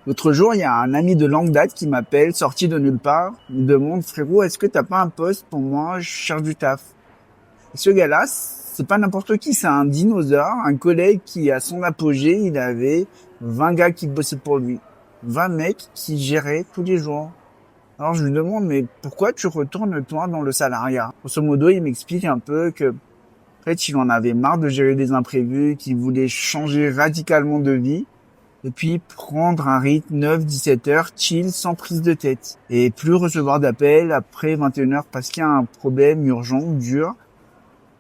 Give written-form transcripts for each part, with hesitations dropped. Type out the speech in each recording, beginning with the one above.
L'autre jour, il y a un ami de longue date qui m'appelle, sorti de nulle part. Il me demande, frérot, est-ce que t'as pas un poste pour moi? Je cherche du taf. Et ce gars-là, c'est pas n'importe qui, c'est un dinosaure, un collègue qui, à son apogée, il avait 20 gars qui bossaient pour lui. 20 mecs qui géraient tous les jours. Alors je lui demande, mais pourquoi tu retournes toi dans le salariat? Grosso modo, il m'explique un peu que, en fait, il en avait marre de gérer des imprévus, qu'il voulait changer radicalement de vie, et puis prendre un rythme 9-17 heures, chill, sans prise de tête. Et plus recevoir d'appels après 21 heures parce qu'il y a un problème urgent, dur,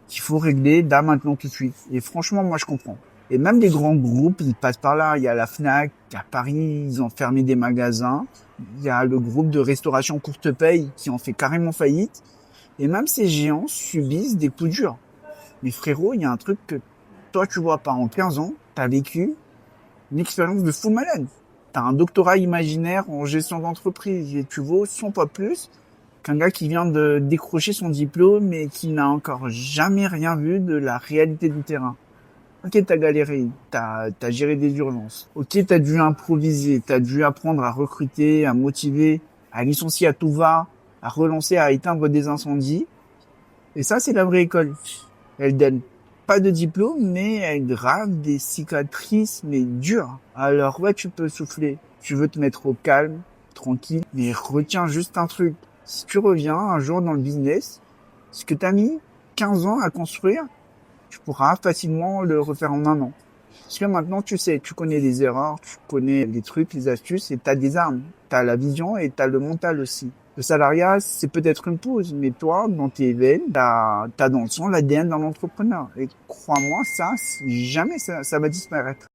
qu'il faut régler là, maintenant, tout de suite. Et franchement, moi, je comprends. Et même les grands groupes, ils passent par là. Il y a la Fnac, à Paris, ils ont fermé des magasins. Il y a le groupe de restauration courte paye qui en fait carrément faillite. Et même ces géants subissent des coups durs. Mais frérot, il y a un truc que toi, tu vois pas. En 15 ans, t'as vécu une expérience de fou malade. T'as un doctorat imaginaire en gestion d'entreprise et tu vaux 100 fois plus qu'un gars qui vient de décrocher son diplôme et qui n'a encore jamais rien vu de la réalité du terrain. Ok, t'as galéré, t'as géré des urgences. Ok, t'as dû improviser, t'as dû apprendre à recruter, à motiver, à licencier à tout va, à relancer, à éteindre des incendies. Et ça, c'est la vraie école. Elle donne pas de diplôme, mais elle grave des cicatrices, mais dures. Alors ouais, tu peux souffler. Tu veux te mettre au calme, tranquille, mais retiens juste un truc. Si tu reviens un jour dans le business, ce que t'as mis 15 ans à construire, tu pourras facilement le refaire en un an. Parce que maintenant, tu sais, tu connais les erreurs, tu connais les trucs, les astuces, et t'as des armes. T'as la vision et t'as le mental aussi. Le salariat, c'est peut-être une pause, mais toi, dans tes veines, t'as dans le sang l'ADN d'un entrepreneur. Et crois-moi, ça, jamais ça va disparaître.